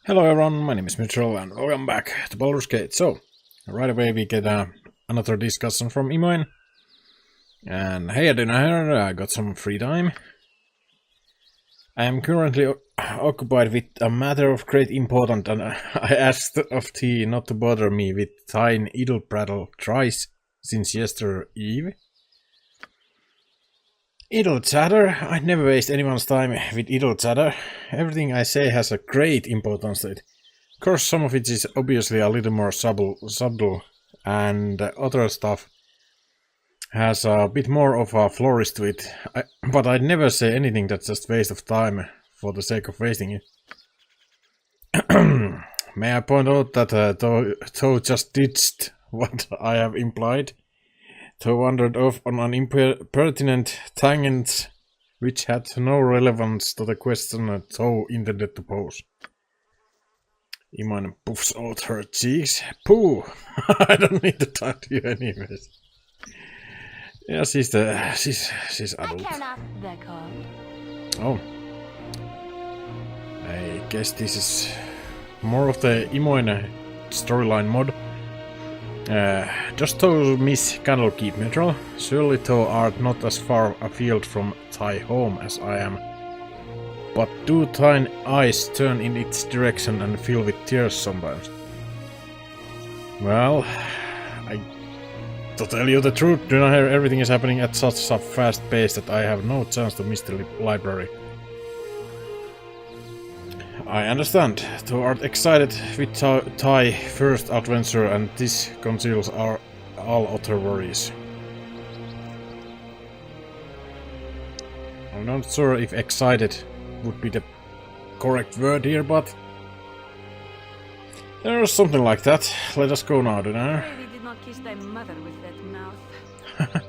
Hello everyone, my name is Mythrell and welcome back to Baldur's Gate. So, right away we get another discussion from Imoen. And hey, I got some free time. I am currently occupied with a matter of great importance and I asked of T not to bother me with thine idle prattle thrice since yesterday eve. Idle chatter? I'd never waste anyone's time with idle chatter. Everything I say has a great importance to it. Of course, some of it is obviously a little more subtle and other stuff has a bit more of a flourish to it. But I'd never say anything that's just waste of time for the sake of wasting it. May I point out that Toh just ditched what I have implied? Toh wandered off on an impertinent tangent which had no relevance to the question Toh intended to pose. Iman puffs out her cheeks. Pooh! I don't need to talk to you anyways. Yeah, she's adult. Oh. I guess this is more of the Imoen storyline mod. Just to miss Candlekeep, Mythrell. Surely thou art not as far afield from thy home as I am. But do thine eyes turn in its direction and fill with tears sometimes? Well, to tell you the truth, Dunaher, everything is happening at such a fast pace that I have no chance to miss the library. I understand. Thou art excited with thy first adventure and this conceals all other worries. I'm not sure if excited would be the correct word here, but there's something like that. Let us go now, Dunaher. Did not kiss thy mother with that mouth.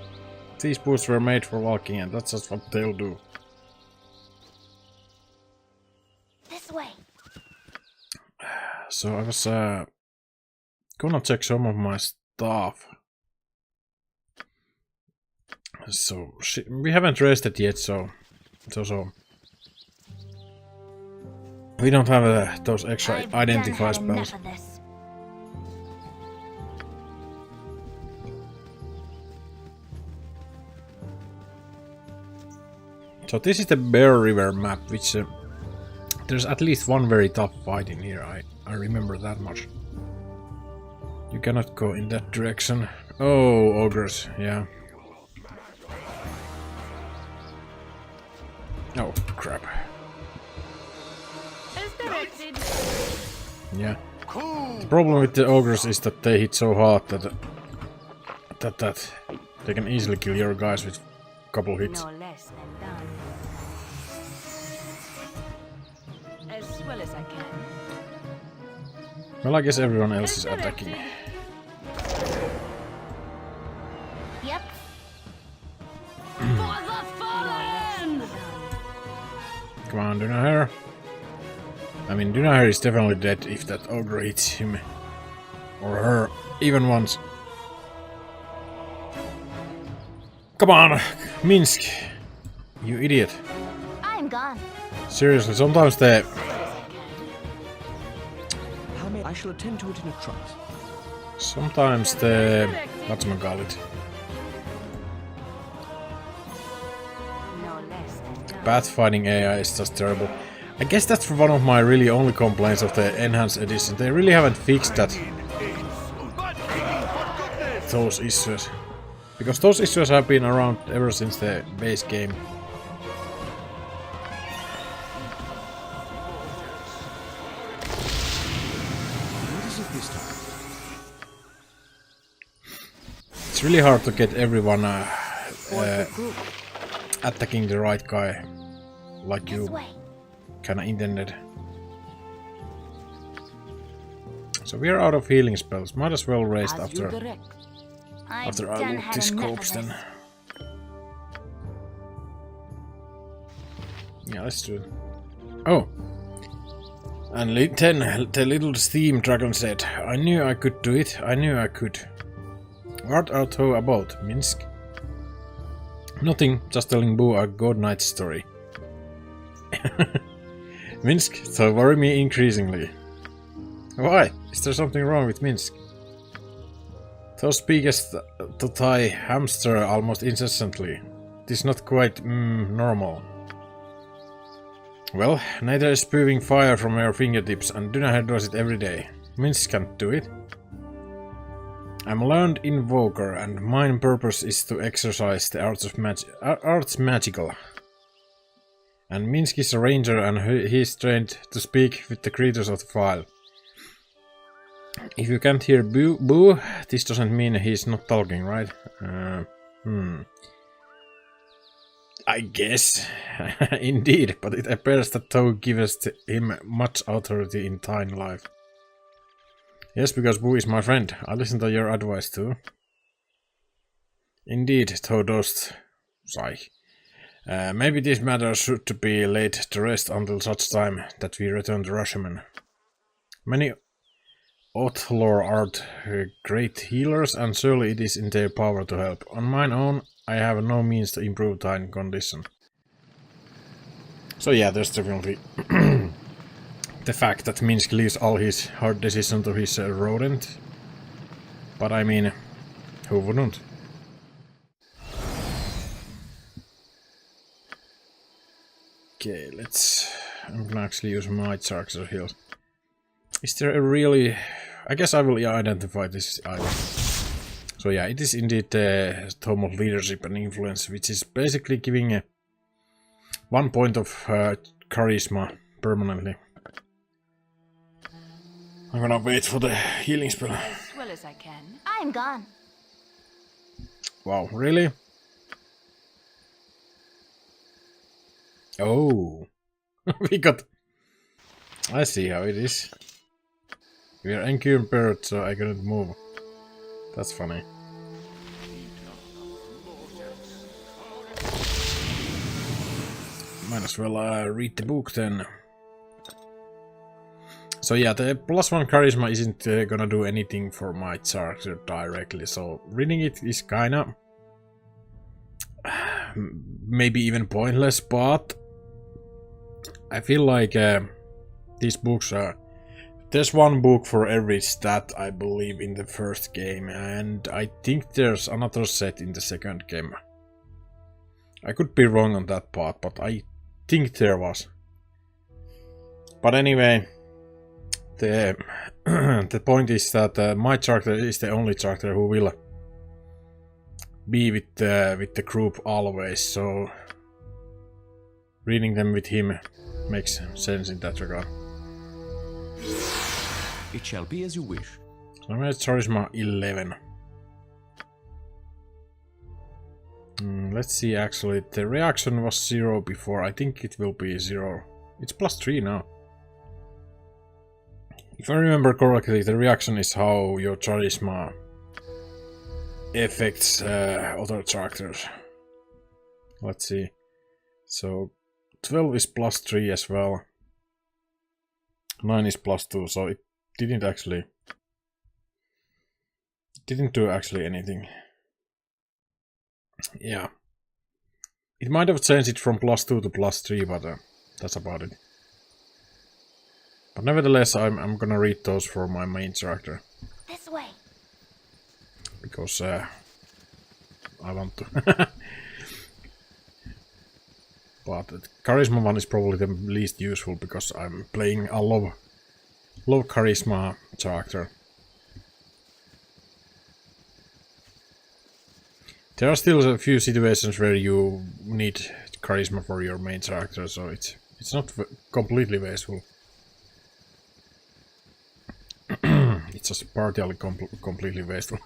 These boots were made for walking and that's just what they'll do. This way. So I was gonna check some of my stuff. So we haven't rested yet, so we don't have those extra identify spells. So this is the Bear River map, which there's at least one very tough fight in here. I remember that much. You cannot go in that direction. Oh, ogres, yeah. Oh, crap. Yeah. The problem with the ogres is that they hit so hard that they can easily kill your guys with a couple hits. No less than done. As well as I can. Well, I guess everyone else is attacking. Yep. For the fallen! Come on, Dunaher. I mean, Dunaher is definitely dead if that ogre hits him. Or her, even once. Come on, Minsk! You idiot. I'm gone. Seriously, sometimes the... I shall attend to it in a trice. Sometimes the... whatchamacallit? No less than done. Pathfinding AI is just terrible. I guess that's one of my really only complaints of the Enhanced Edition. They really haven't fixed that. Those issues. Because those issues have been around ever since the base game. What is it this time? It's really hard to get everyone attacking the right guy. Like you kinda intended. So we are out of healing spells. Might as well rest after I loot these scopes then. Yeah, let's do it. Oh! And 10, the little steam dragon said, I knew I could do it, I knew I could. What art thou about, Minsk? Nothing, just telling Boo a good night story. Minsk, so worry me increasingly. Why? Is there something wrong with Minsk? Those speakers to tie hamster almost incessantly. It is not quite normal. Well, neither is spewing fire from your fingertips, and Dynahead does it every day. Minsk can't do it. I'm a learned invoker, and my purpose is to exercise the arts magical. And Minsk is a ranger, and he is trained to speak with the creatures of the file. If you can't hear boo, this doesn't mean he's not talking, right? I guess. Indeed, but it appears that Tow gives him much authority in tiny life. Yes, because Boo is my friend. I listen to your advice too. Indeed, Tow does. Sigh. Maybe this matter should be laid to rest until such time that we return to Rashomon. Many Outlaw are great healers, and surely it is in their power to help. On mine own, I have no means to improve tiny condition. So yeah, there's definitely the fact that Minsk leaves all his hard decisions to his rodent. But I mean, who wouldn't? Okay, I'm gonna actually use my character heal. Is there a really... I guess I will identify this item. So yeah, it is indeed the Tome of Leadership and Influence, which is basically giving 1 point of charisma permanently. I'm gonna wait for the healing spell. As well as I can. I'm gone. Wow, really? Oh, we got... I see how it is. We are encumbered, so I couldn't move. That's funny. Might as well read the book then. So yeah, the +1 charisma isn't gonna do anything for my character directly, so reading it is kinda... maybe even pointless, but... I feel like these books are... There's one book for every stat, I believe, in the first game, and I think there's another set in the second game. I could be wrong on that part, but I think there was. But anyway, the the point is that my character is the only character who will be with the group always, so reading them with him makes sense in that regard. It shall be as you wish. So I'm at charisma 11. Let's see, actually, the reaction was 0 before. I think it will be 0. It's +3 now. If I remember correctly, the reaction is how your charisma affects other characters. Let's see. So 12 is +3 as well. 9 is +2, so it didn't do actually anything. Yeah. It might have changed it from +2 to +3, but that's about it. But nevertheless, I'm gonna read those for my main character. This way. Because I want to. But the charisma one is probably the least useful because I'm playing a low charisma character. There are still a few situations where you need charisma for your main character, so it's not completely wasteful. It's just partially completely wasteful.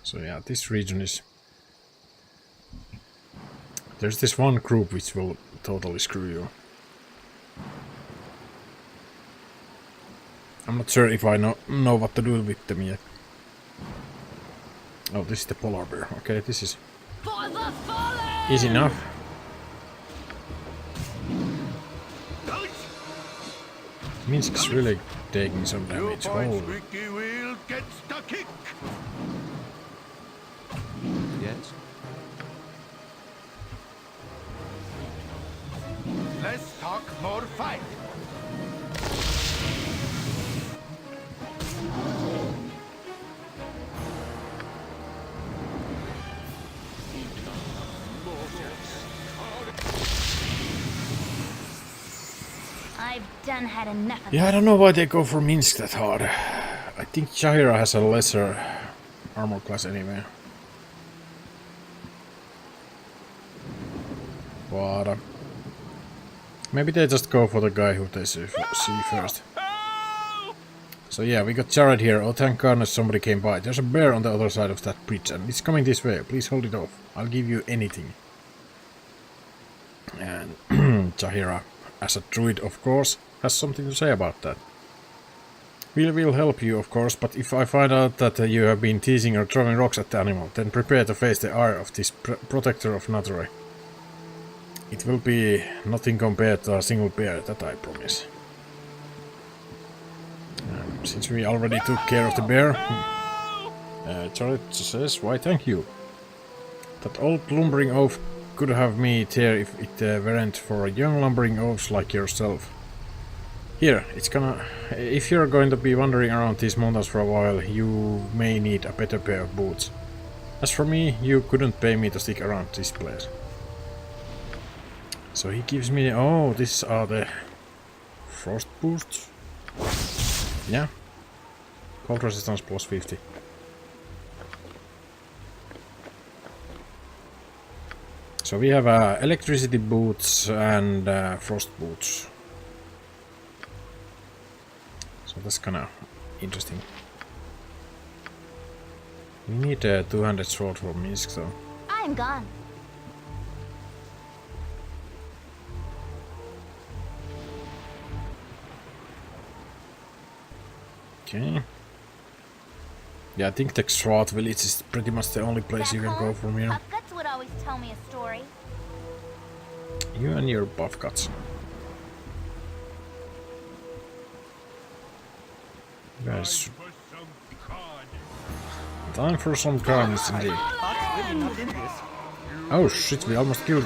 So yeah, this region is... There's this one group which will totally screw you. I'm not sure if I know what to do with them yet. Oh, this is the polar bear. Okay, this is easy enough. Minsk's really taking some damage. Holy. Yes? Let's talk more fight. I've done had enough of Yeah, I don't know why they go for Minsk that hard. I think Jahira has a lesser armor class anyway. But maybe they just go for the guy who they see first. So yeah, we got Jared here. Oh, thank goodness somebody came by. There's a bear on the other side of that bridge and it's coming this way. Please hold it off. I'll give you anything. And Jahira, as a druid of course, has something to say about that. We will help you of course, but if I find out that you have been teasing or throwing rocks at the animal, then prepare to face the ire of this protector of Nature. It will be nothing compared to a single bear, that I promise. Since we already took care of the bear, Jared says, why thank you. That old lumbering oaf could have me there if it weren't for young lumbering oafs like yourself. Here, it's gonna... If you're going to be wandering around these mountains for a while, you may need a better pair of boots. As for me, you couldn't pay me to stick around this place. So he gives me... Oh, these are the... Frost boots? Yeah. Cold resistance plus 50. So we have electricity boots and frost boots. So that's kinda interesting. We need a 200 sword for Minsk though. I'm gone. Okay. Yeah, I think the Swart village is pretty much the only place you can go from here. Puff Guts would always tell me a story. You and your buff guts. Guys. Time for some carnage indeed. Oh shit, we almost killed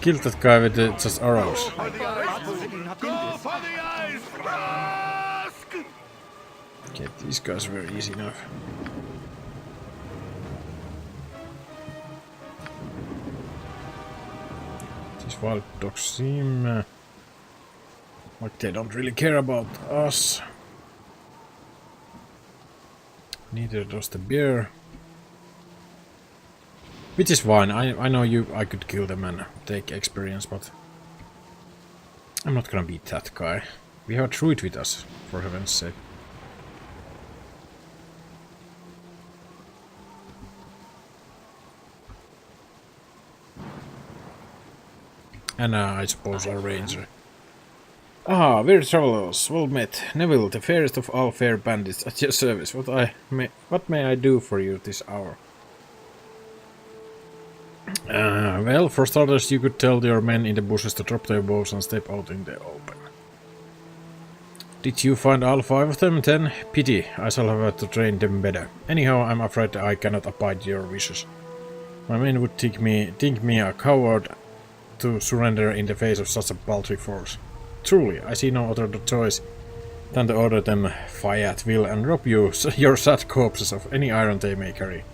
that guy with just arrows. Okay, these guys were easy enough. These wild dogs seem like they don't really care about us. Neither does the bear. Which is fine, I know I could kill them and take experience, but I'm not gonna beat that guy. We have a druid with us, for heaven's sake. And I suppose our ranger. Ah, we're travelers. Well met. Neville, the fairest of all fair bandits, at your service. What may I do for you this hour? Well, for starters, you could tell your men in the bushes to drop their bows and step out in the open. Did you find all 5 of them, then? Pity, I shall have to train them better. Anyhow, I'm afraid I cannot abide your wishes. My men would think me a coward to surrender in the face of such a paltry force. Truly, I see no other choice than to order them fire at will and rob you your sad corpses of any iron they may carry.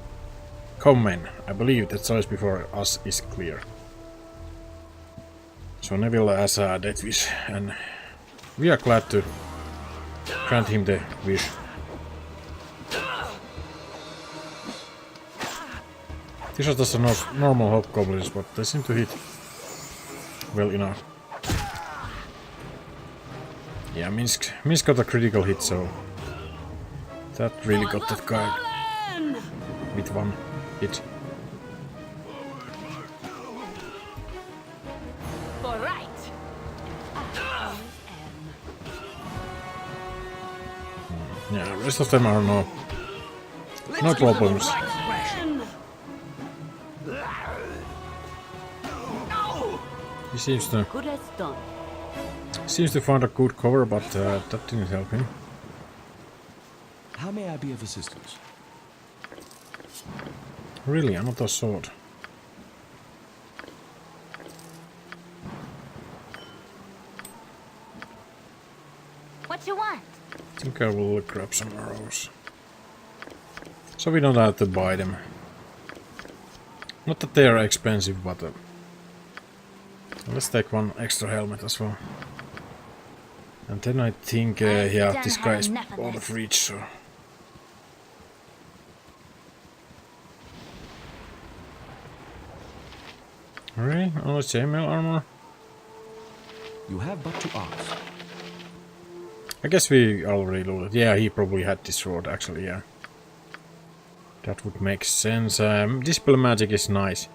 Come men, I believe the choice before us is clear. So Neville has a death wish, and we are glad to grant him the wish. These are just normal hobgoblins, but they seem to hit well enough. Yeah, Minsk got a critical hit, so that really got that guy with one hit. Yeah, the rest of them are no problems. He seems to find a good cover, but that didn't help him. How may I be of assistance? Really, another sword. What you want? I think I will grab some arrows. So we don't have to buy them. Not that they are expensive, but let's take one extra helmet as well. And then I think, yeah, this guy is out of reach, so... Alright, only chainmail armor. You have but to ask. I guess we already loaded. Yeah, he probably had this sword, actually, yeah. That would make sense. Dispel magic is nice.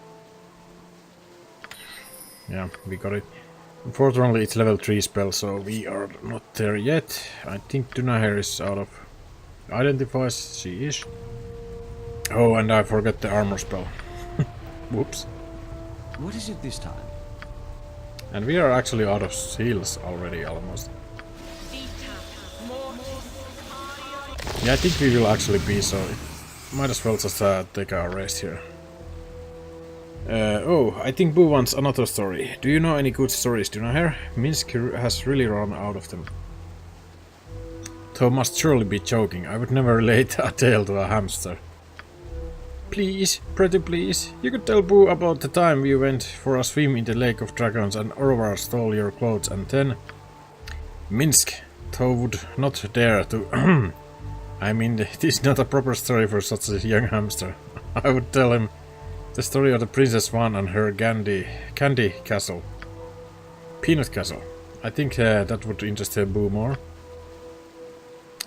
Yeah, we got it. Unfortunately, it's level 3 spell, so we are not there yet. I think Dunahair is out of... Identifies, she is. Oh, and I forgot the armor spell. Whoops. What is it this time? And we are actually out of heals already, almost. Yeah, I think we will actually be, so might as well just take our rest here. Oh, I think Boo wants another story. Do you know any good stories, Dunahair? Minsk has really run out of them. Though must surely be joking. I would never relate a tale to a hamster. Please, pretty please, you could tell Boo about the time we went for a swim in the Lake of Dragons and Orvar stole your clothes and then... Minsk, Though would not dare to... I mean, it is not a proper story for such a young hamster. I would tell him the story of the Princess Swan and her candy castle. Peanut castle. I think that would interest Boo more.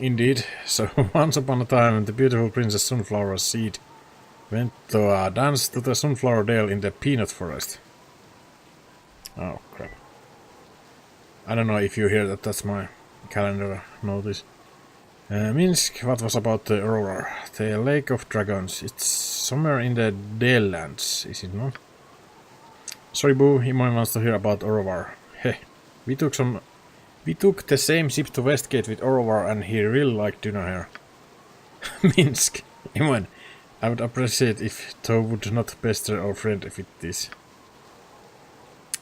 Indeed. So, once upon a time, the beautiful Princess Sunflower Seed went to a dance to the Sunflower Dale in the Peanut Forest. Oh, crap. I don't know if you hear that, that's my calendar notice. Minsk, what was about the Aurora? The Lake of Dragons. It's somewhere in the Dale Lands, is it not? Sorry, Boo, he might wants to hear about Orovar. Heh, we took the same ship to Westgate with Orovar and he really liked Dunahair. Minsk, Iman, I would appreciate if Thou would not pester our friend with this.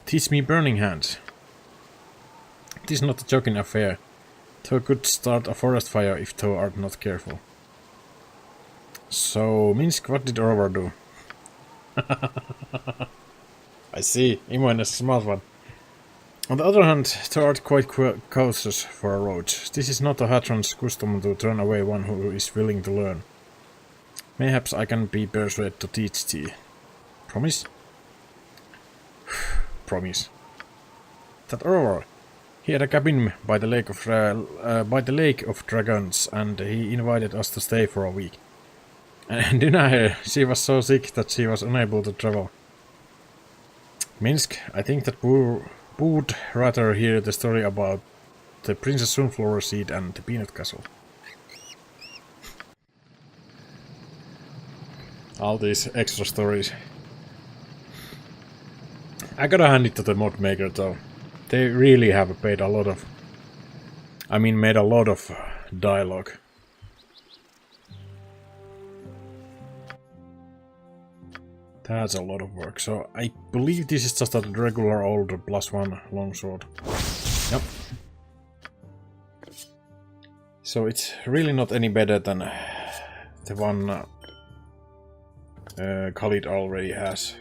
Teach me burning hands. It is not a joking affair. Thou could start a forest fire if thou art not careful. So, Minsk, what did Orovar do? I see, Imoen is a smart one. On the other hand, thou art quite cautious for a road. This is not a Hatron's custom to turn away one who is willing to learn. Mayhaps I can be persuaded to teach thee. Promise? Promise. That Orovar, he had a cabin by the Lake of Dragons, and he invited us to stay for a week. And Dunahair, she was so sick that she was unable to travel. Minsk, I think that Boo would rather hear the story about the Princess Sunflower Seed and the Peanut Castle. All these extra stories. I gotta hand it to the mod maker though. They really have made a lot of... made a lot of dialogue. That's a lot of work. So I believe this is just a regular old +1 longsword. Yep. So it's really not any better than the one Khalid already has.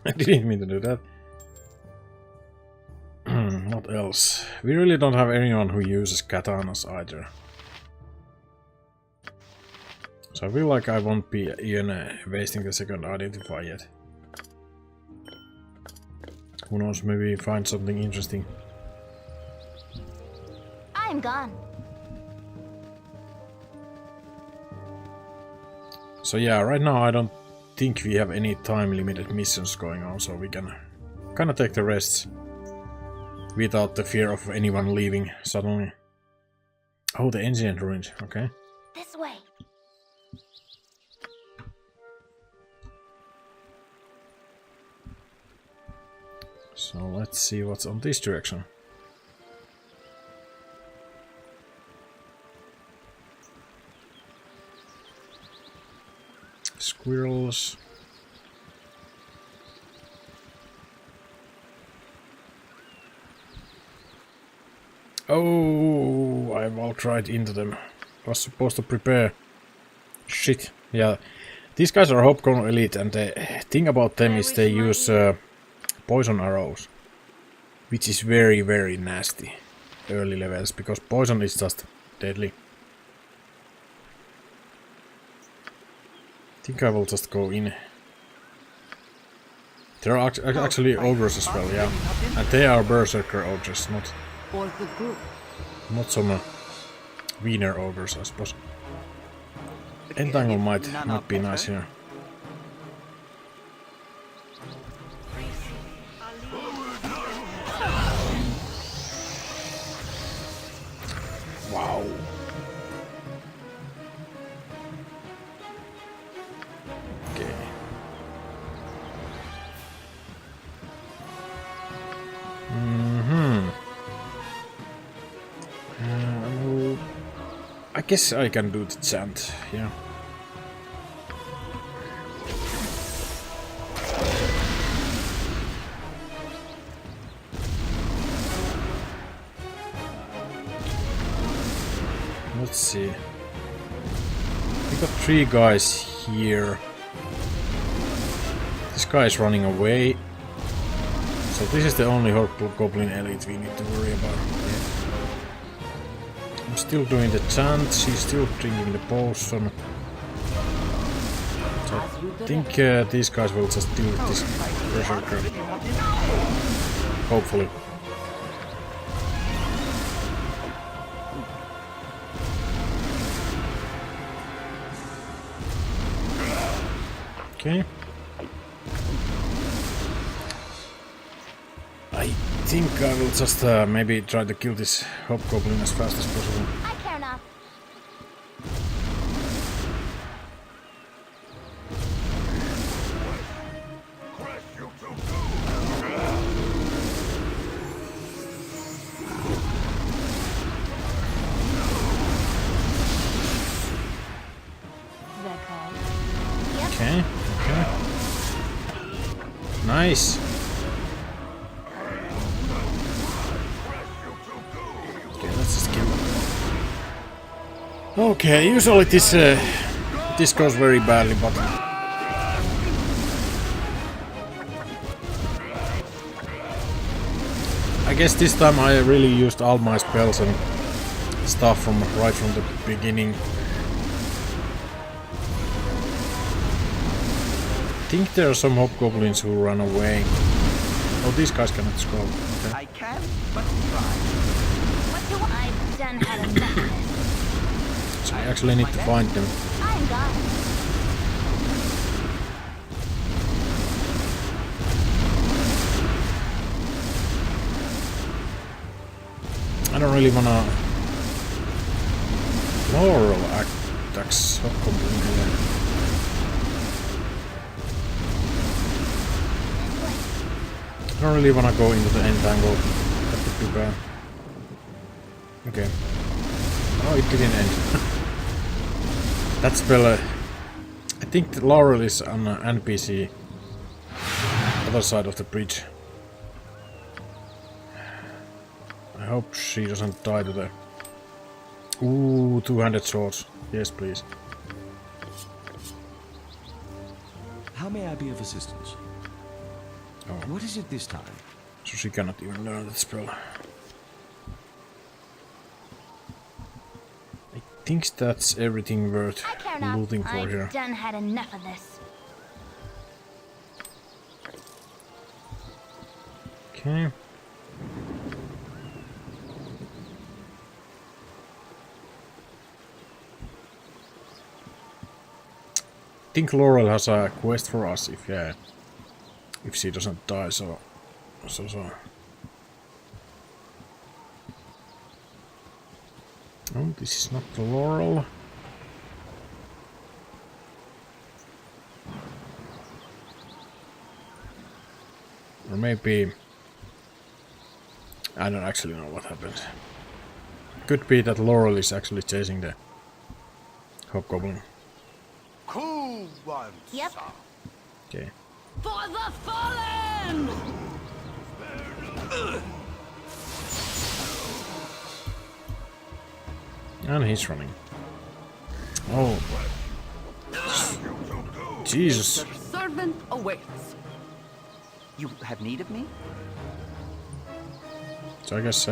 I didn't mean to do that. What else? We really don't have anyone who uses katanas either. So I feel like I won't be even wasting the second identify yet. Who knows, maybe find something interesting. I'm gone. So yeah, right now I don't think we have any time limited missions going on, so we can kinda take the rests without the fear of anyone leaving suddenly. Oh, the ancient ruins, okay. This way. So let's see what's on this direction. Squirrels. Oh, I walked right into them. I was supposed to prepare. Shit. Yeah. These guys are Hobgoblin Elite, and the thing about them is they use poison arrows. Which is very, very nasty. Early levels, because poison is just deadly. I think I will just go in. There are actually ogres as well, yeah. And they are berserker ogres, not some wiener ogres, I suppose. Entangle might be nice here. Wow. Okay. I guess I can do the chant, yeah. Let's see. We got 3 guys here. This guy is running away. So this is the only Hobgoblin Elite we need to worry about. Yeah. I'm still doing the chant, she's still drinking the potion. So I think these guys will just deal with this berserker. Hopefully. Okay. I think I will just maybe try to kill this Hobgoblin as fast as possible. I care not. Okay, okay. Nice. Okay, let's just kill him. Okay, usually this goes very badly, but I guess this time I really used all my spells and stuff right from the beginning. I think there are some hobgoblins who run away. Oh, these guys cannot scroll. Okay. I can, but try. What do I've done had enough of this. So I actually need to find them. I'm gone. I don't really wanna Laurel attacks hobgoblin here. I don't really wanna go into the entangle. That would be bad. Okay. Oh, it didn't end. That spell. I think the Laurel is on an NPC. Other side of the bridge. I hope she doesn't die to the. Ooh, 200 swords. Yes, please. How may I be of assistance? Oh. What is it this time? So she cannot even learn that spell. I think that's everything worth I care not. looting for here. I've done had enough of this. Okay. I think Laurel has a quest for us if she doesn't die, so. Oh, this is not the Laurel. Or maybe I don't actually know what happened. Could be that Laurel is actually chasing the hobgoblin. Cool one. Yep. Sir. Okay. For the fallen! And he's running. Oh. Jesus. Your servant awaits. You have need of me? So I guess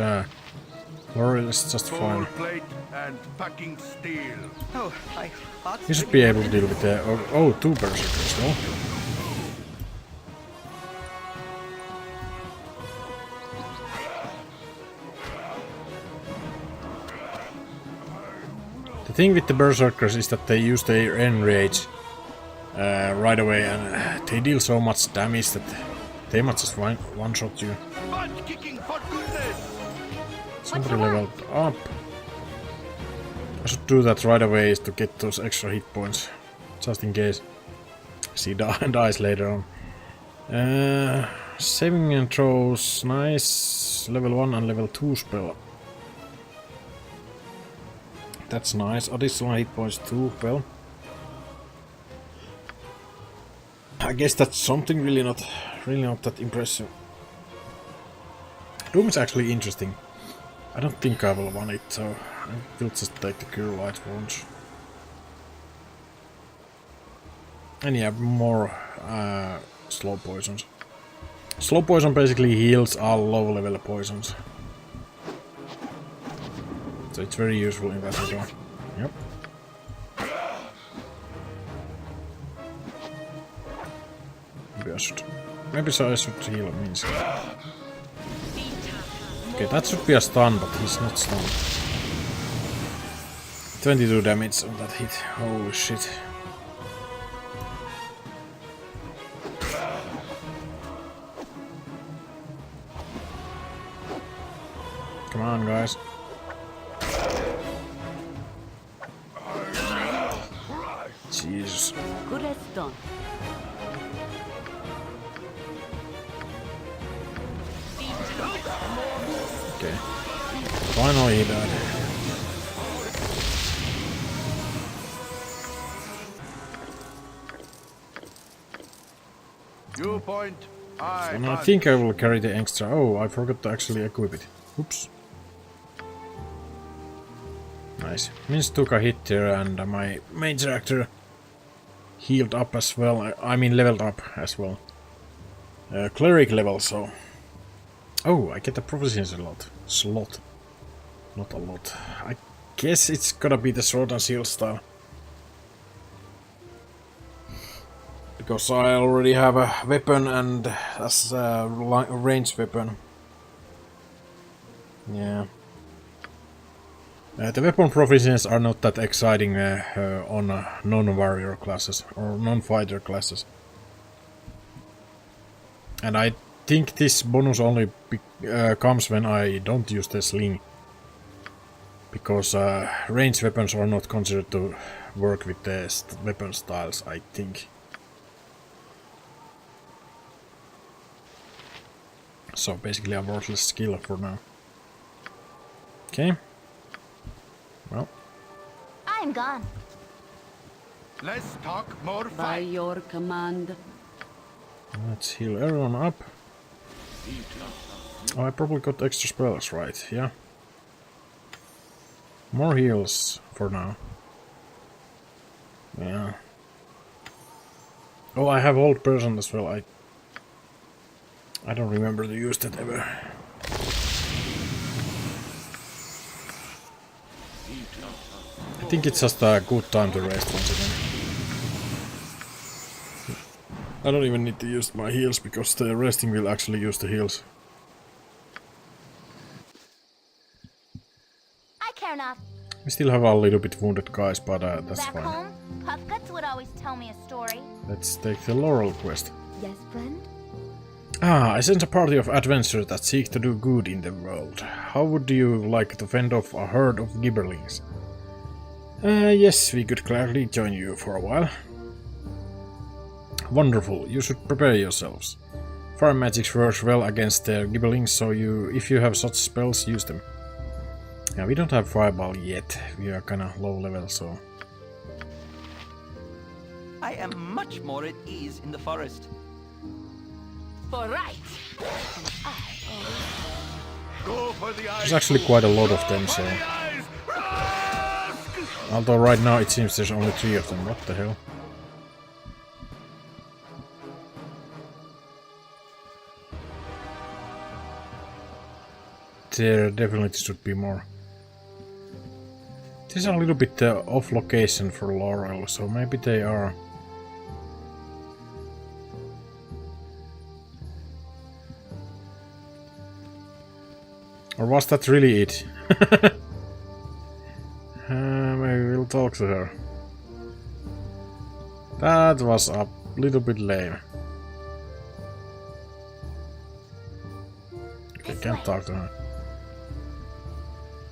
Laurel is just fine. Full plate and packing steel. Oh, I thought You should be able to deal with the... Oh, two berserkers, well. The thing with the berserkers is that they use their enrage right away, and they deal so much damage that they might just one-shot you. Butt kicking for goodness! Somebody leveled up. I should do that right away is to get those extra hit points, just in case she dies later on. Saving and throws, nice. Level 1 and level 2 spell. That's nice. Additional hit points too, well. I guess that's something really not that impressive. Doom is actually interesting. I don't think I will want it, so I will just take the Cure Light Wounds. And yeah, more slow poisons. Slow poison basically heals all low level poisons. So it's very useful in that regard. Yep. Maybe I should heal means. Okay, that should be a stun, but he's not stunned. 22 damage on that hit. Holy shit. Come on, guys. Jesus. good as done. Okay. Finally he died. You point, And I think I will carry the extra. Oh, I forgot to actually equip it. Oops. Nice. Means took a hit there, and my mage reactor healed up as well. I mean leveled up as well. Cleric level, so. Oh, I get a proficiency slot. Not a lot. I guess it's gonna be the sword and shield style. Because I already have a weapon and as a ranged weapon. Yeah. The weapon proficiencies are not that exciting on non-warrior classes or non-fighter classes. And I think this bonus only comes when I don't use the sling. Because ranged weapons are not considered to work with the weapon styles, I think. So basically a worthless skill for now. Okay. Well. I'm gone. Let's talk more By fight. your command. Let's heal everyone up. Oh, I probably got extra spells, right? Yeah. More heals for now. Yeah. Oh, I have old person as well. I don't remember to use that ever. I think it's just a good time to rest once again. I don't even need to use my heals because the resting will actually use the heals. I care not. We still have a little bit wounded guys, but that's Back fine. home, Puffguts would always tell me a story. Let's take the Laurel quest. Yes, friend? Ah, I sense a party of adventurers that seek to do good in the world. How would you like to fend off a herd of gibberlings? Yes, we could gladly join you for a while. Wonderful, you should prepare yourselves. Fire magic works well against the gibberlings, so if you have such spells, use them. Yeah, we don't have fireball yet, we are kinda low level, so... I am much more at ease in the forest. For right. Go for the eyes. There's actually quite a lot of them, so... For the eyes. Although right now it seems there's only 3 of them. What the hell? There definitely should be more. This is a little bit off location for Laurel, so maybe they are. Or was that really it? Maybe we'll talk to her. That was a little bit lame. Okay, can't talk to her.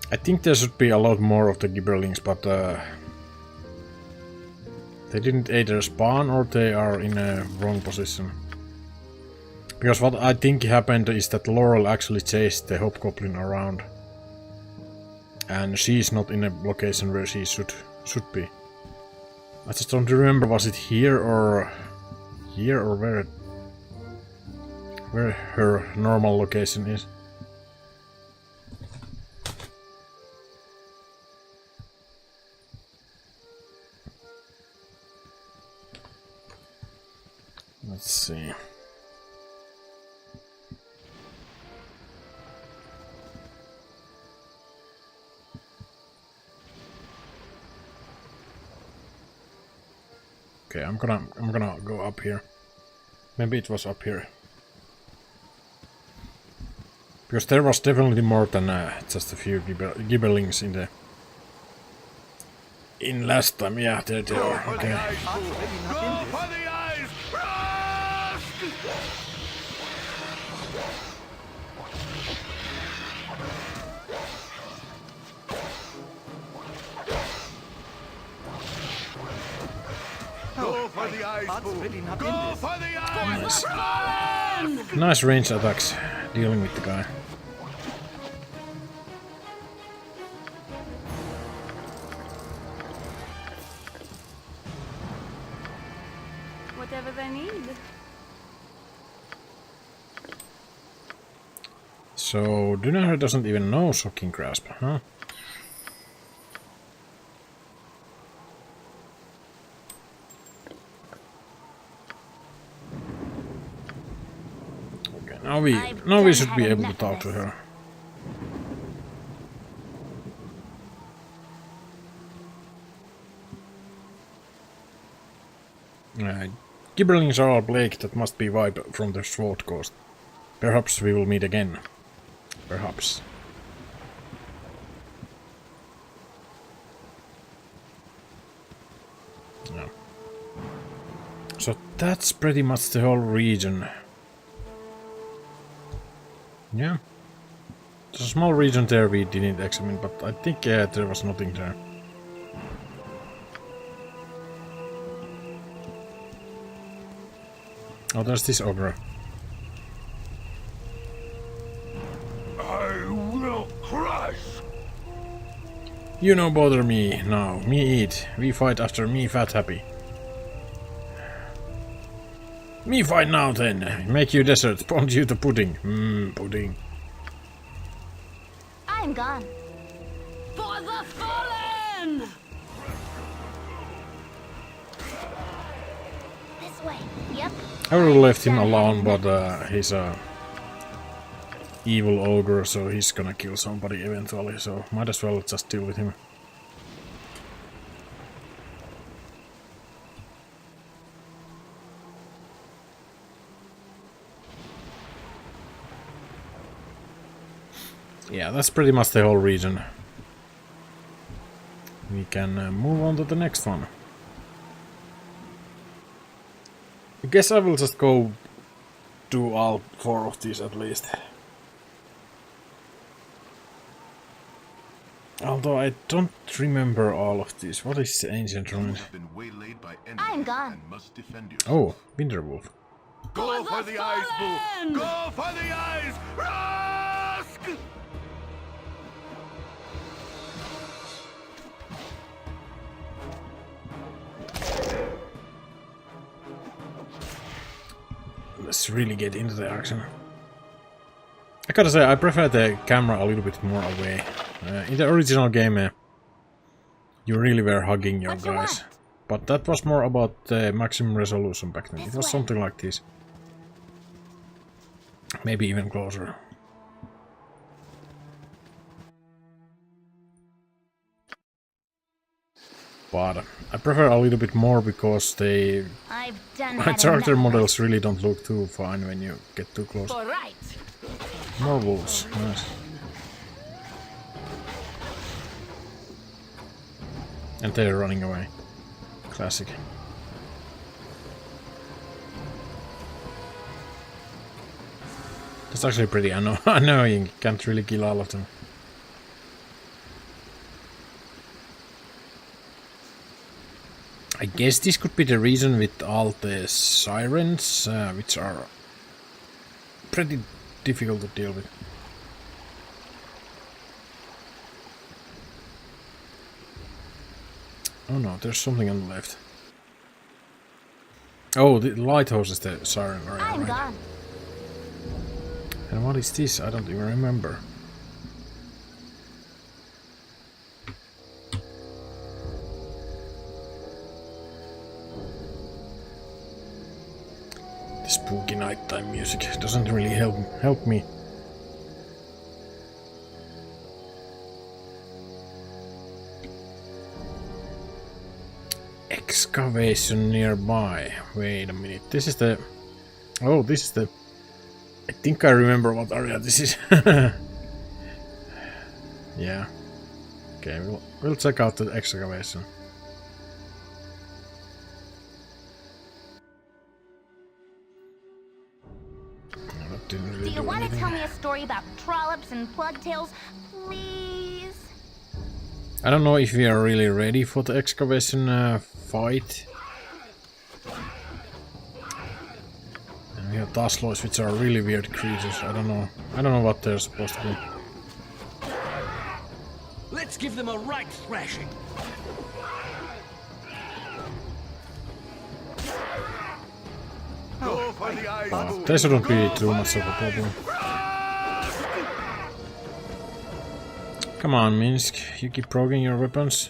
I think there should be a lot more of the gibberlings, but they didn't either spawn or they are in a wrong position. Because what I think happened is that Laurel actually chased the hobgoblin around. And she's not in a location where she should be. I just don't remember, was it here or where her normal location is. Let's see. Okay, I'm gonna go up here. Maybe it was up here. Because there was definitely more than just a few gibberlings in last time. Yeah, there they are. Okay. Go for the eyes! Go for the eyes, That's Boo! really not Go in this. for the eyes! Nice range attacks dealing with the guy. Whatever they need. So, Dunaher doesn't even know Shocking Grasp, huh? Okay, now we should be able to talk to her. Gibberlings are all Blake, that must be Vibe from the Sword Coast. Perhaps we will meet again. Perhaps. No. So that's pretty much the whole region. Yeah. There's a small region there we didn't examine, but I think there was nothing there. Oh, there's this ogre. I will crush! You no bother me now. Me eat. We fight after me fat happy. Me fight now then. Make you dessert. Pound you the pudding. Pudding. I'm gone. For the fallen! This way. Yep. I would have left him alone, but he's a evil ogre, so he's gonna kill somebody eventually, so might as well just deal with him. Yeah, that's pretty much the whole region. We can move on to the next one. I guess I will just go do all 4 of these at least. Although I don't remember all of these. What is the ancient ruin? I'm gone. Oh, Winterwolf. Go for the eyes, Boo! Go for the eyes! Rask! Let's really get into the action. I gotta say, I prefer the camera a little bit more away. In the original game, You really were hugging your What you guys. want? But that was more about the maximum resolution back then. This It was way. something like this. Maybe even closer. But I prefer a little bit more because they... I've done My had character enough. models really don't look too fine when you get too close. All right. More wolves, nice. And they're running away. Classic. That's actually pretty annoying. Can't really kill all of them. I guess this could be the reason with all the sirens, which are pretty difficult to deal with. Oh no, there's something on the left. Oh, the lighthouse is the siren area, I'm right? gone. And what is this? I don't even remember. The spooky nighttime music doesn't really help me. Excavation nearby. Wait a minute. This is the... Oh, this is the... I think I remember what area this is. Yeah. Okay, we'll check out the excavation. That didn't really Do you want to anything. tell me a story about trollops and plugtails, please? I don't know if we are really ready for the excavation fight. And we have Tasloids, which are really weird creatures. I don't know what they're supposed to be. Let's give them a right thrashing. Go for the ice bull. They shouldn't be too much of a problem. Come on, Minsk, you keep progging your weapons.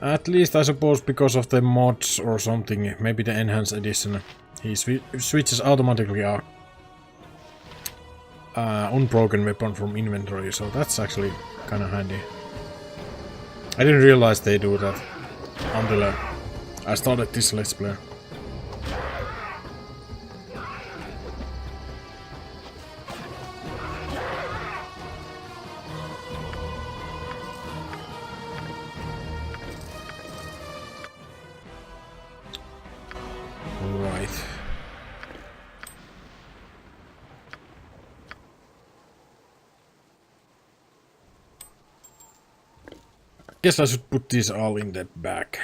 At least I suppose because of the mods or something, maybe the enhanced edition, he switches automatically a unbroken weapon from inventory, so that's actually kinda handy. I didn't realize they do that until I started this Let's Play. Right. Guess I should put these all in the back.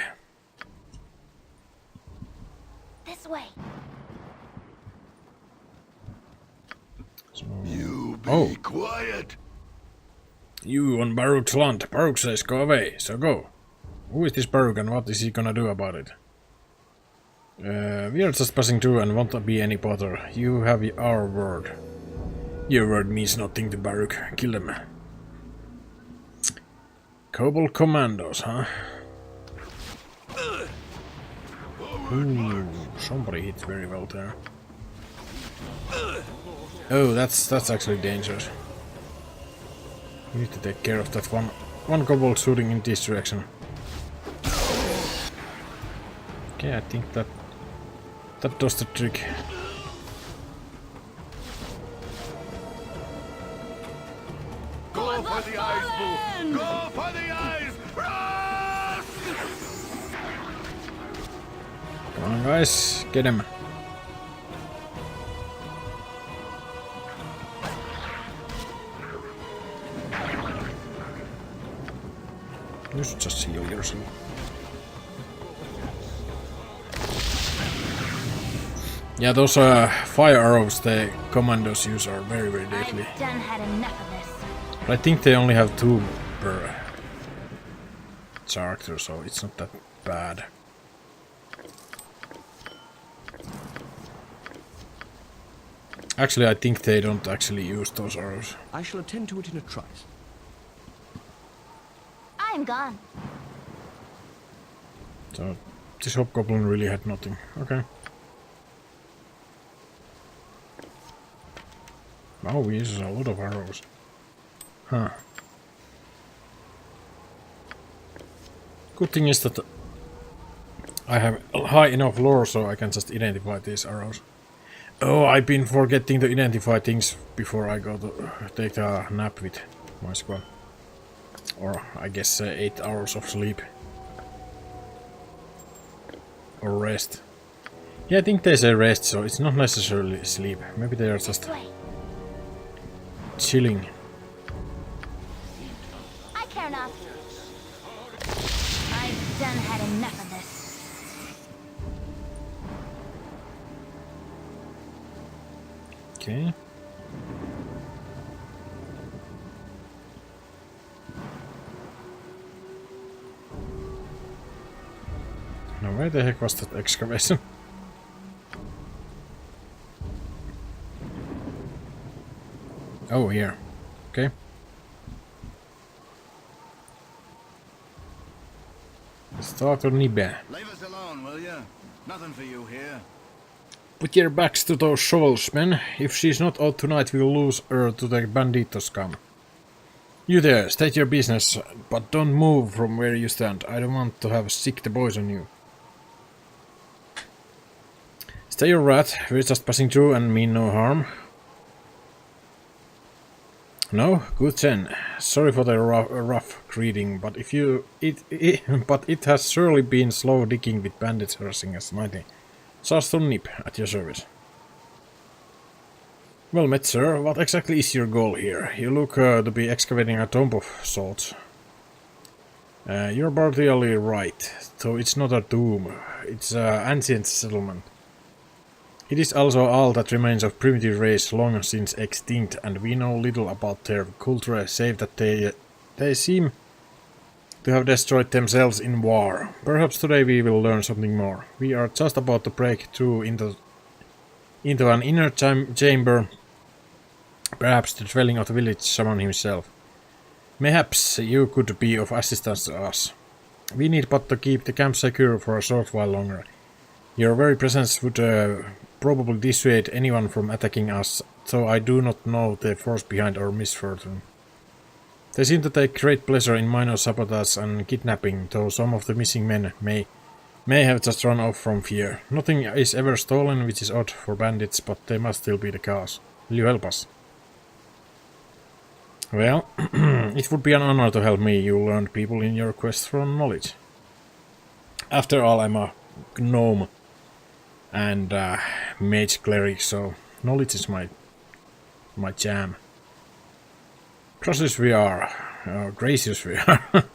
This way. So, You be Oh. quiet. you on Baruch's land. Baruch says go away, so go. Who is this Baruch and what is he gonna do about it? We are just passing through and won't be any bother. You have our word. Your word means nothing to Baruch. Kill them. Kobold commandos, huh? Ooh, somebody hit very well there. Oh, that's actually dangerous. We need to take care of that one kobold shooting in this direction. Okay, I think that does the trick. Go for the ice bull. Go for the ice. Rush! Come on, guys, get him. You should just heal yourself. Yeah, those fire arrows the commandos use are very, very deadly. I've done had enough of this. But I think they only have 2 per character, so it's not that bad. Actually, I think they don't actually use those arrows. I shall attend to it in a trice. I'm gone. So this hobgoblin really had nothing. Okay. Wow, he uses a lot of arrows. Huh. Good thing is that I have high enough lore so I can just identify these arrows. Oh, I've been forgetting to identify things before I go to take a nap with my squad. Or I guess 8 hours of sleep. Or rest. Yeah, I think they say rest, so it's not necessarily sleep. Maybe they are just chilling. I care not. I've done had enough of this. Okay. Now where the heck was that excavation? Oh, here. Okay. Start or Nibe. Leave us alone, will you? Nothing for you here. Put your backs to those shovels, men. If she's not out tonight, we'll lose her to the banditos come. You there, state your business, but don't move from where you stand. I don't want to have sick the boys on you. Stay your rat, we're just passing through and mean no harm. No? Good then. Sorry for the rough greeting, but it has surely been slow digging with bandits harassing us nightly. Saston Nip, at your service. Well met, sir. What exactly is your goal here? You look to be excavating a tomb of sorts. You're partly right, though it's not a tomb. It's an ancient settlement. It is also all that remains of primitive race long since extinct, and we know little about their culture, save that they seem to have destroyed themselves in war. Perhaps today we will learn something more. We are just about to break through into an inner chamber, perhaps the dwelling of the village shaman himself. Mayhaps you could be of assistance to us. We need but to keep the camp secure for a short while longer. Your very presence would probably dissuade anyone from attacking us, though I do not know the force behind our misfortune. They seem to take great pleasure in minor sabotage and kidnapping, though some of the missing men may have just run off from fear. Nothing is ever stolen, which is odd for bandits, but they must still be the cause. Will you help us? Well, it would be an honor to help me, you learned people, in your quest for knowledge. After all, I'm a gnome and mage cleric, so knowledge is my jam. Gracious we are. Gracious we are.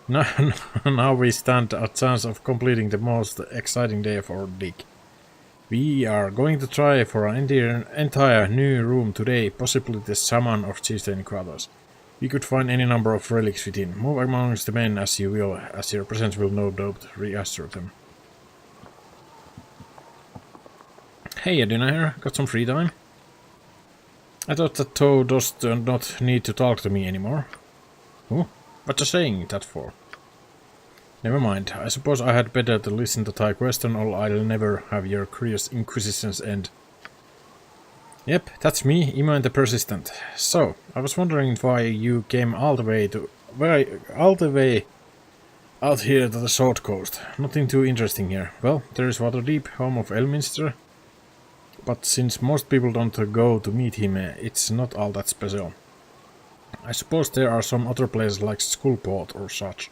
Now we stand a chance of completing the most exciting day of our dig. We are going to try for an entire new room today, possibly the shaman of Chieftain Quarters. We could find any number of relics within. Move amongst the men as you will, as your presence will no doubt reassure them. Hey, Edina here. Got some free time? I thought that Toad does not need to talk to me anymore. Oh, what you saying that for? Never mind. I suppose I had better to listen to thy question, or I'll never have your curious inquisitions end. Yep, that's me, Iman the Persistent. So, I was wondering why you came all the way out here to the Sword Coast. Nothing too interesting here. Well, there is Waterdeep, home of Elminster. But since most people don't go to meet him, it's not all that special. I suppose there are some other places like Skullport or such.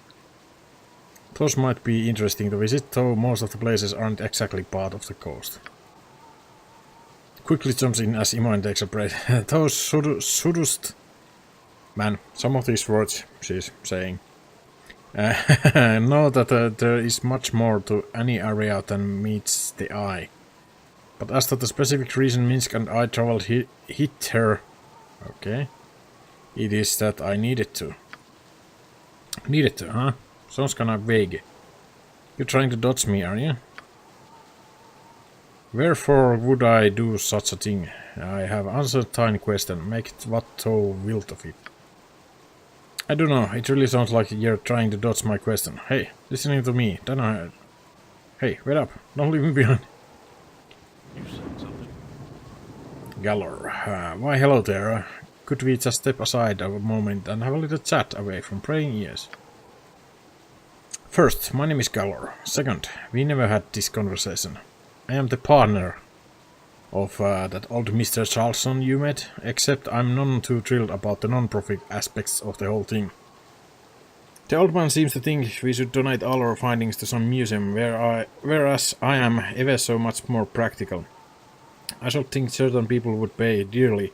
Those might be interesting to visit, though most of the places aren't exactly part of the coast. Quickly jumps in as Imoen takes a breath. Those sudust... Man, some of these words she's saying. Know that there is much more to any area than meets the eye. But as to the specific reason Minsk and I traveled hither, okay, it is that I needed to. Needed to, huh? Sounds kinda vague. You're trying to dodge me, are you? Wherefore would I do such a thing? I have answered thine question. Make it what thou wilt of it. I don't know, it really sounds like you're trying to dodge my question. Hey, listening to me, then I... Hey, wait up, don't leave me behind. You said something. Galor, why hello there. Could we just step aside a moment and have a little chat away from praying ears? First, my name is Galor. Second, we never had this conversation. I am the partner of that old Mr. Charleston you met, except I'm none too thrilled about the non-profit aspects of the whole thing. The old man seems to think we should donate all our findings to some museum, whereas I am ever so much more practical. I should think certain people would pay dearly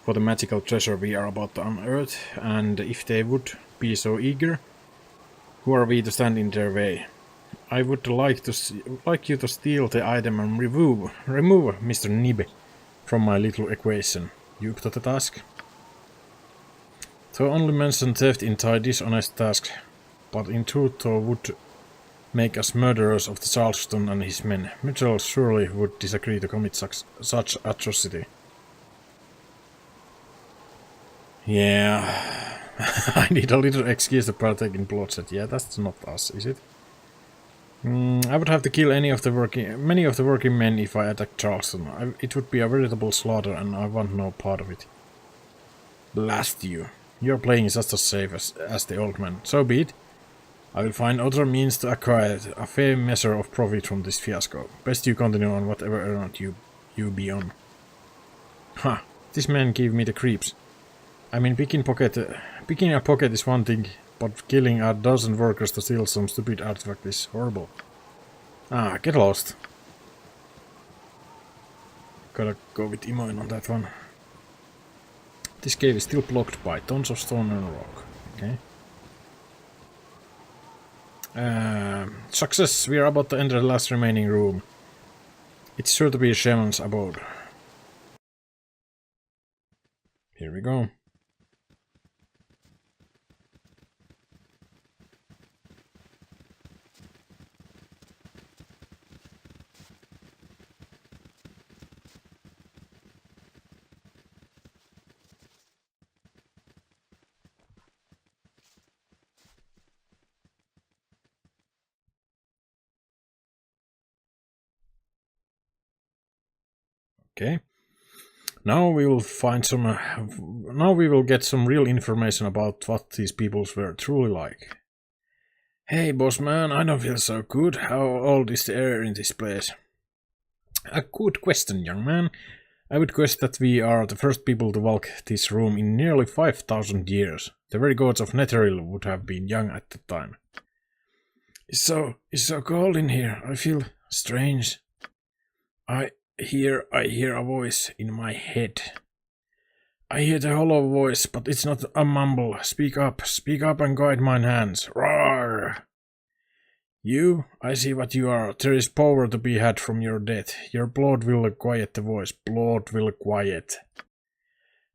for the magical treasure we are about to unearth, and if they would be so eager, who are we to stand in their way? I would like you to steal the item and remove Mr. Nibbe from my little equation. You up to the task? To only mention theft in thy dishonest task, but in truth thou would make us murderers of the Charleston and his men. Mythrell surely would disagree to commit such atrocity. Yeah, I need a little excuse to partake in bloodshed. Yeah, that's not us, is it? I would have to kill many of the working men if I attacked Charleston. It would be a veritable slaughter, and I want no part of it. Blast you! Your playing is just as safe as the old man. So be it. I will find other means to acquire a fair measure of profit from this fiasco. Best you continue on whatever errand you be on. Ha! This man gave me the creeps. I mean, picking a pocket is one thing, but killing a dozen workers to steal some stupid artifact is horrible. Ah, get lost. Gotta go with Imoin on that one. This cave is still blocked by tons of stone and rock. Okay. Success! We are about to enter the last remaining room. It's sure to be a shaman's abode. Here we go. Okay. Now we will find some. Now we will get some real information about what these peoples were truly like. Hey, boss man, I don't feel so good. How old is the air in this place? A good question, young man. I would guess that we are the first people to walk this room in nearly 5,000 years. The very gods of Mythrell would have been young at the time. It's so cold in here. I feel strange. I hear a voice in my head. I hear the hollow voice, but it's not a mumble. Speak up and guide mine hands. Roar! You, I see what you are. There is power to be had from your death. Your blood will quiet the voice. Blood will quiet.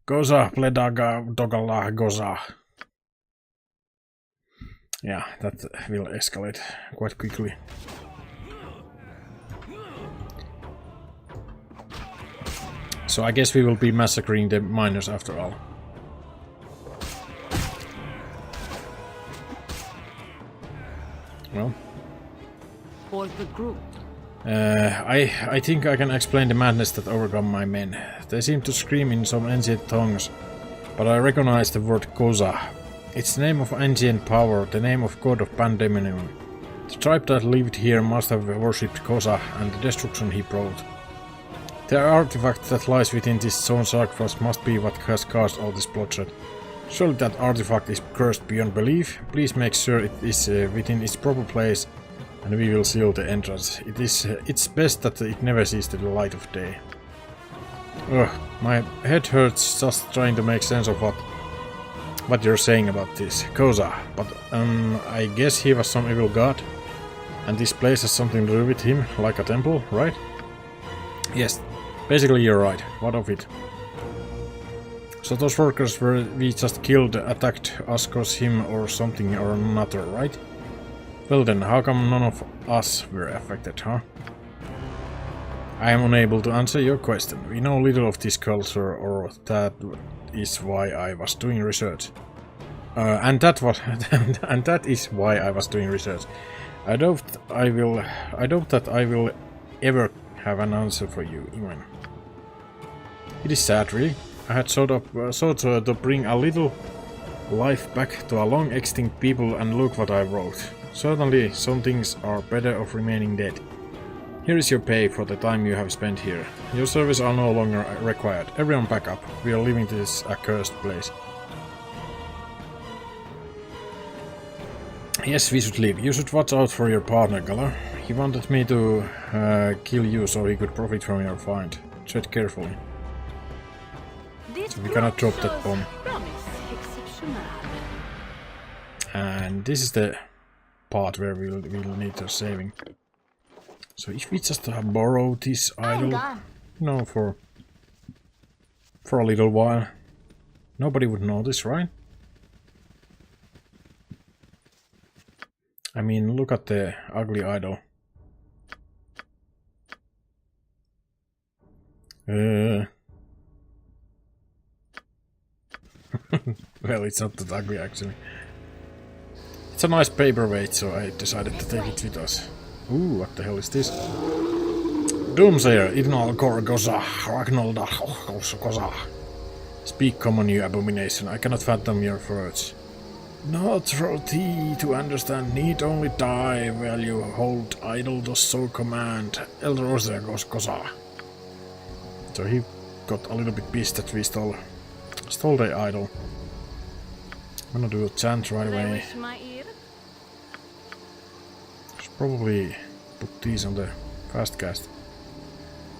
Goza, pledaga, dogala, goza. Yeah, that will escalate quite quickly. So I guess we will be massacring the miners after all. Well. For the group. I think I can explain the madness that overcome my men. They seem to scream in some ancient tongues, but I recognize the word Koza. It's the name of ancient power, the name of god of pandemonium. The tribe that lived here must have worshipped Koza and the destruction he brought. The artifact that lies within this stone sarcophagus must be what has caused all this bloodshed. Surely that artifact is cursed beyond belief. Please make sure it is within its proper place, and we will seal the entrance. It's best that it never sees the light of day. Ugh, my head hurts just trying to make sense of what you're saying about this Koza. But I guess he was some evil god, and this place has something to do with him, like a temple, right? Yes. Basically, you're right. What of it? So those workers we just killed attacked us cause him or something or another, right? Well then, how come none of us were affected, huh? I am unable to answer your question. We know little of this culture, or that is why I was doing research. And that was, and that is why I was doing research. I doubt that I will ever have an answer for you, Iwan. It is sad, really. I had thought to bring a little life back to a long extinct people, and look what I wrote. Certainly, some things are better off remaining dead. Here is your pay for the time you have spent here. Your services are no longer required. Everyone back up. We are leaving this accursed place. Yes, we should leave. You should watch out for your partner, Galar. He wanted me to kill you so he could profit from your find. Tread carefully. So we cannot drop that bomb. And this is the part where we'll need the saving. So if we just borrow this idol, you know, for a little while, nobody would notice, right? I mean, look at the ugly idol. Well, it's not that ugly actually. It's a nice paperweight, so I decided to take it with us. Ooh, what the hell is this? Doomsayer, Idnal Gorgoza, Ragnolda Goza. Speak common, you abomination. I cannot fathom your words. Not for thee to understand, need only die while you hold idle does so command. Eldrosa Goza. So he got a little bit pissed that we stole the idol. I'm gonna do a chant right away. Should probably put these on the fast cast.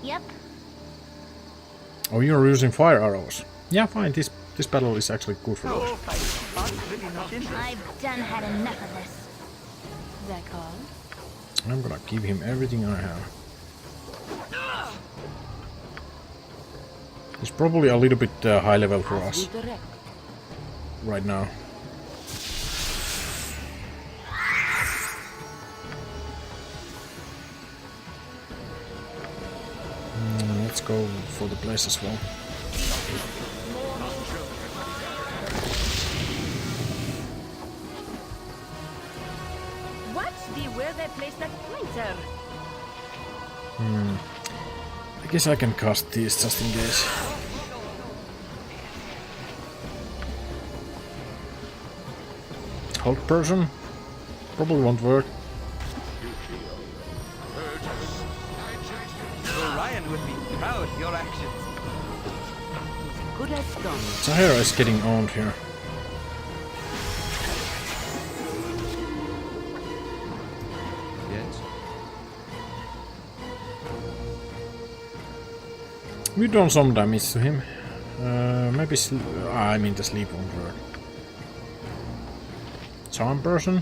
Yep. Oh, you're using fire arrows. Yeah, fine. This battle is actually good for us. I've done had enough of this. That all? I'm gonna give him everything I have. He's probably a little bit high level for us right now. Let's go for the place as well. Where they placed that pointer? I guess I can cast these just in case. Hold person? Probably won't work. Orion would be proud of your actions. Good as done. Sahara is getting owned here. We've done some damage to him. Maybe I mean the sleep won't work. Charm person?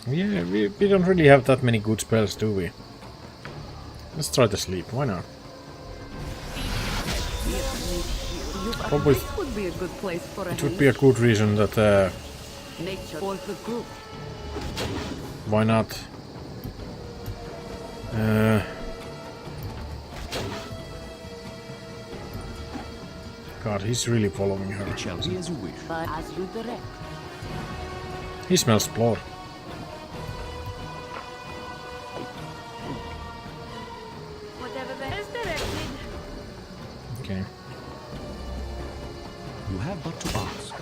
Yeah, we don't really have that many good spells, do we? Let's try the sleep, why not? Probably Would be a good place for it would be a good reason that nature for the group. why not? God, he's really following her. It shall be as you wish. But as you direct. He smells blood. Whatever the is directed. Okay. You have but to ask.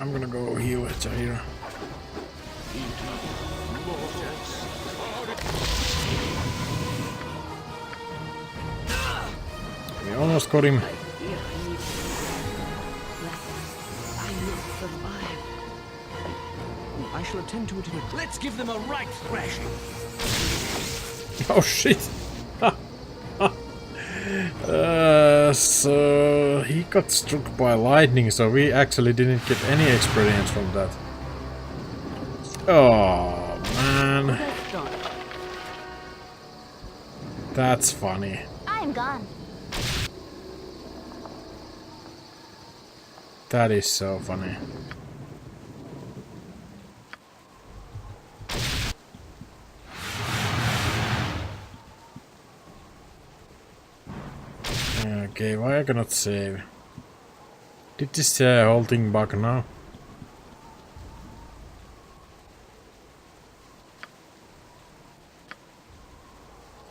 I'm gonna go heal Jahira. We almost got him. I shall attend to it in a... Let's give them a right thrashing. Oh shit! So he got struck by lightning, so we actually didn't get any experience from that. Oh man, that's funny. I'm gone. That is so funny. Okay, why I cannot save? Did this whole thing bug now?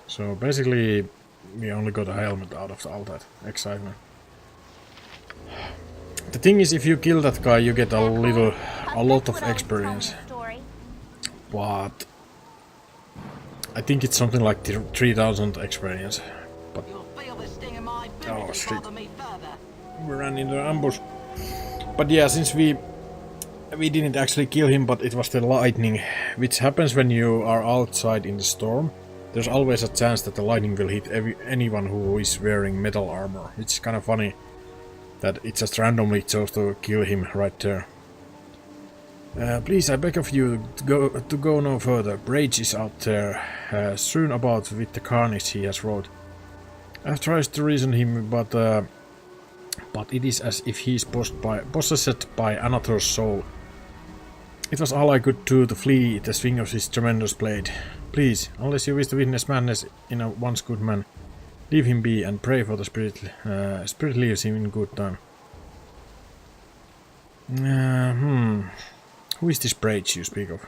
So basically, we only got a helmet out of all that excitement. The thing is, if you kill that guy, you get a lot of experience. But I think it's something like 3,000 experience. But oh shit, we ran into an ambush. But yeah, since we didn't actually kill him, but it was the lightning, which happens when you are outside in the storm. There's always a chance that the lightning will hit anyone who is wearing metal armor. It's kind of funny that it just randomly chose to kill him right there. Please, I beg of you to go no further. Brage is out there, strewn about with the carnage he has wrought. I've tried to reason him, but it is as if he is possessed by another soul. It was all I could do to flee the swing of his tremendous blade. Please, unless you wish to witness madness in a once good man, leave him be and pray for the spirit. Spirit leaves him in good time. Who is this Brage you speak of?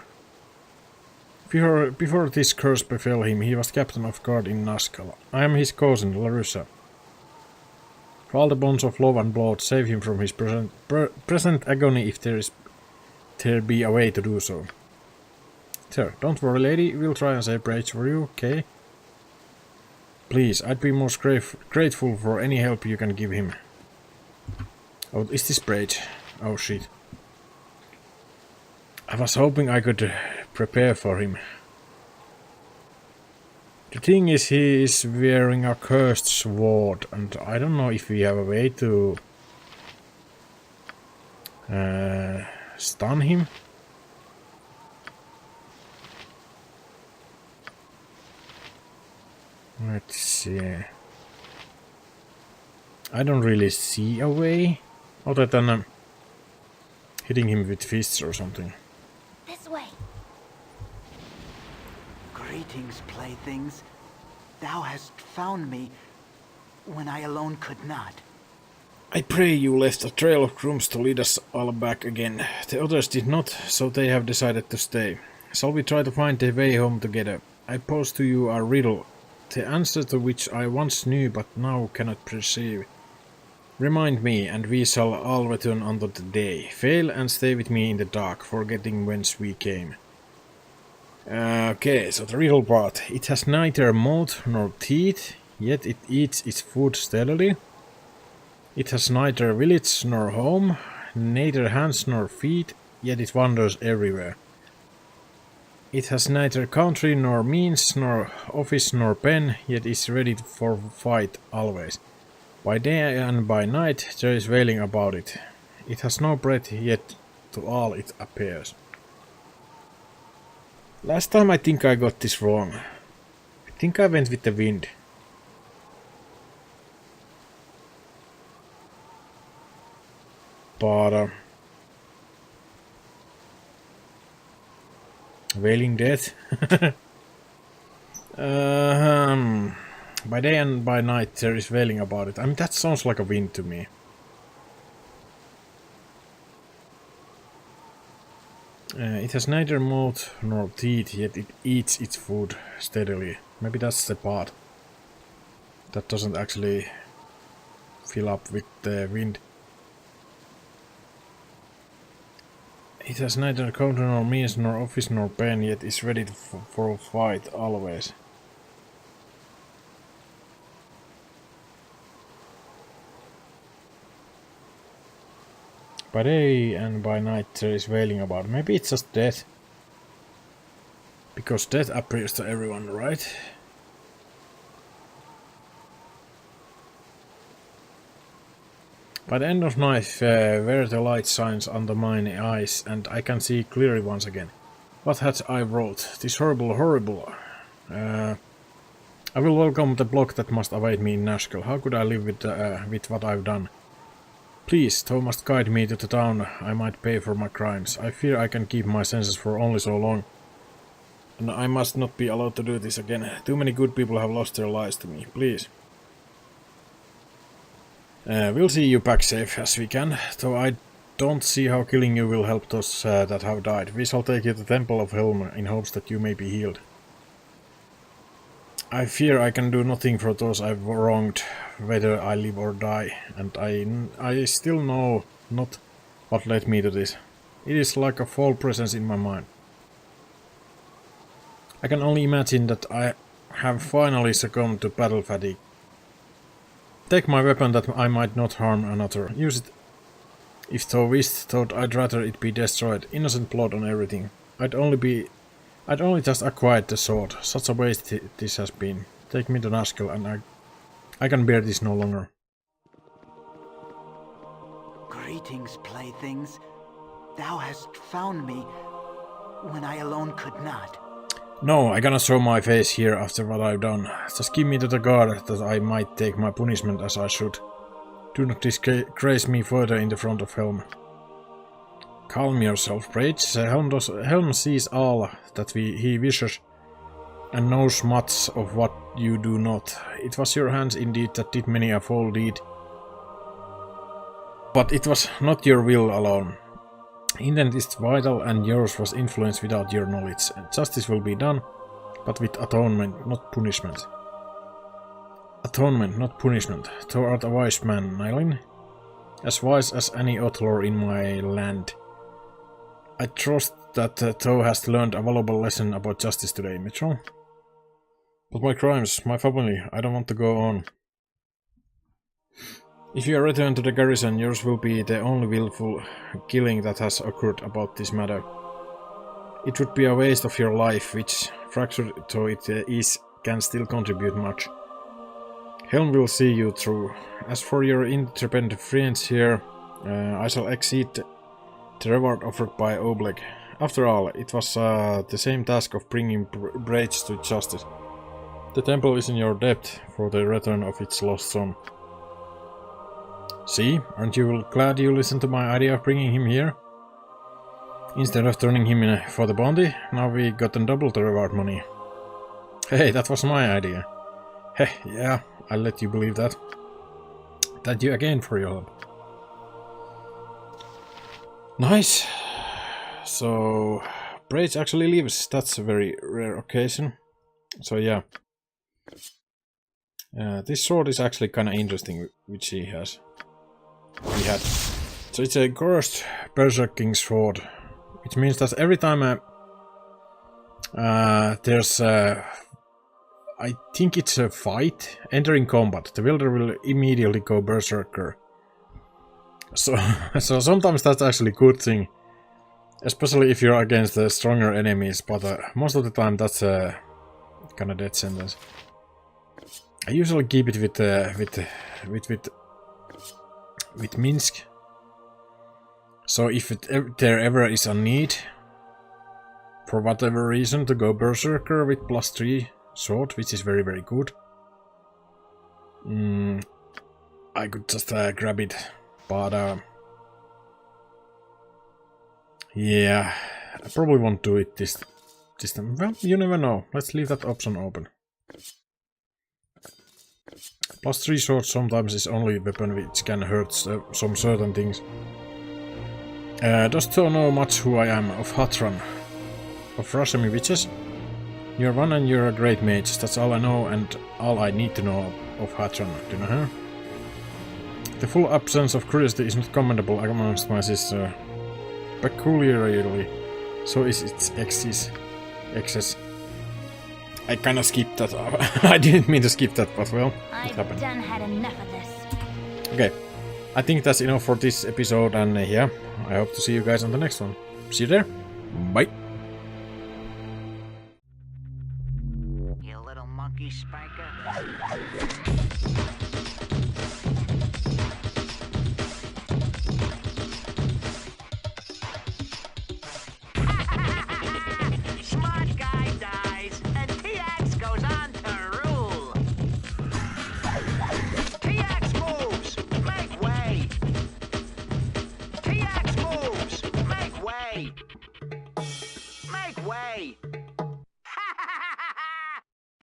Before this curse befell him, he was captain of guard in Nashkel. I am his cousin, Larissa. For all the bonds of love and blood, save him from his present agony if there be a way to do so. Sir, don't worry, lady, we'll try and save Brage for you, okay? Please, I'd be most grateful for any help you can give him. Oh, is this Brage? Oh shit. I was hoping I could prepare for him. The thing is, he is wearing a cursed sword, and I don't know if we have a way to stun him. Let's see. I don't really see a way other than hitting him with fists or something. This way. Greetings, playthings. Thou hast found me when I alone could not. I pray you left a trail of grooms to lead us all back again. The others did not, so they have decided to stay. Shall we try to find the way home together? I pose to you a riddle, the answer to which I once knew but now cannot perceive. Remind me, and we shall all return unto the day. Fail and stay with me in the dark, forgetting whence we came. Okay, so the riddle part. It has neither mouth nor teeth, yet it eats its food steadily. It has neither village nor home, neither hands nor feet, yet it wanders everywhere. It has neither country nor means, nor office nor pen, yet is ready for fight always. By day and by night there is wailing about it. It has no breath, yet to all it appears. Last time I think I got this wrong. I think I went with the wind. But Wailing Death. By day and by night there is wailing about it. I mean, that sounds like a wind to me. It has neither mouth nor teeth, yet it eats its food steadily. Maybe that's the part that doesn't actually fill up with the wind. It has neither country nor means nor office nor pen, yet is ready for a fight always. By day and by night there is wailing about. Maybe it's just death. Because death appears to everyone, right? By the end of night, where the light shines under mine eyes, and I can see clearly once again. What had I wrote? This horrible. I will welcome the block that must await me in Nashkel. How could I live with what I've done? Please, thou must guide me to the town I might pay for my crimes. I fear I can keep my senses for only so long. And I must not be allowed to do this again. Too many good people have lost their lives to me. Please. We'll see you back safe as we can, though I don't see how killing you will help those that have died. We shall take you to the Temple of Helm in hopes that you may be healed. I fear I can do nothing for those I've wronged, whether I live or die, and I still know not what led me to this. It is like a foul presence in my mind. I can only imagine that I have finally succumbed to battle fatigue. Take my weapon that I might not harm another. Use it if thou wished, though I'd rather it be destroyed. Innocent blood on everything. I'd only just acquired the sword. Such a waste this has been. Take me to Nashkel and I can bear this no longer. Greetings, playthings. Thou hast found me when I alone could not. No, I cannot show my face here after what I've done. Just give me to the guard that I might take my punishment as I should. Do not disgrace me further in the front of Helm. Calm yourself, Brage. Helm sees all that he wishes and knows much of what you do not. It was your hands indeed that did many a foul deed. But it was not your will alone. Intent is vital and yours was influence without your knowledge. Justice will be done, but with atonement, not punishment. Atonement, not punishment. Thou art a wise man, Nylin. As wise as any outlaw in my land. I trust that thou hast learned a valuable lesson about justice today, Mythrell. But my crimes, my family, I don't want to go on. If you return to the garrison, yours will be the only willful killing that has occurred about this matter. It would be a waste of your life, which, fractured though it is, can still contribute much. Helm will see you through. As for your intrepid friends here, I shall exceed the reward offered by Oleg. After all, it was the same task of bringing Brage to justice. The temple is in your debt for the return of its lost son. See, aren't you glad you listened to my idea of bringing him here? Instead of turning him in for the bounty, now we gotten double the reward money. Hey, that was my idea. Heh, yeah, I'll let you believe that. Thank you again for your help. Nice. So, Brage actually lives. That's a very rare occasion. So yeah. This sword is actually kind of interesting, which he has. He had. So it's a cursed berserking sword, which means that every time there's I think it's a fight entering combat, the wielder will immediately go berserker. So sometimes that's actually a good thing, especially if you're against the stronger enemies. But most of the time that's a kind of death sentence. I usually keep it with Minsk. So if there ever is a need, for whatever reason, to go berserker with +3 sword, which is very very good, I could just grab it. But yeah, I probably won't do it this time. Well, you never know. Let's leave that option open. +3 sword sometimes is only a weapon which can hurt some certain things. Dost thou know much who I am, of Hatran, of Rashami witches? You're one and you're a great mage, that's all I know and all I need to know of Hatran, do you know her? The full absence of curiosity is not commendable amongst my sister. Peculiarly, so is its excess. I kinda skipped that. I didn't mean to skip that, but well, it happened. I've done had enough of this. Okay, I think that's enough for this episode, and yeah, I hope to see you guys on the next one. See you there. Bye. You little monkey spiker.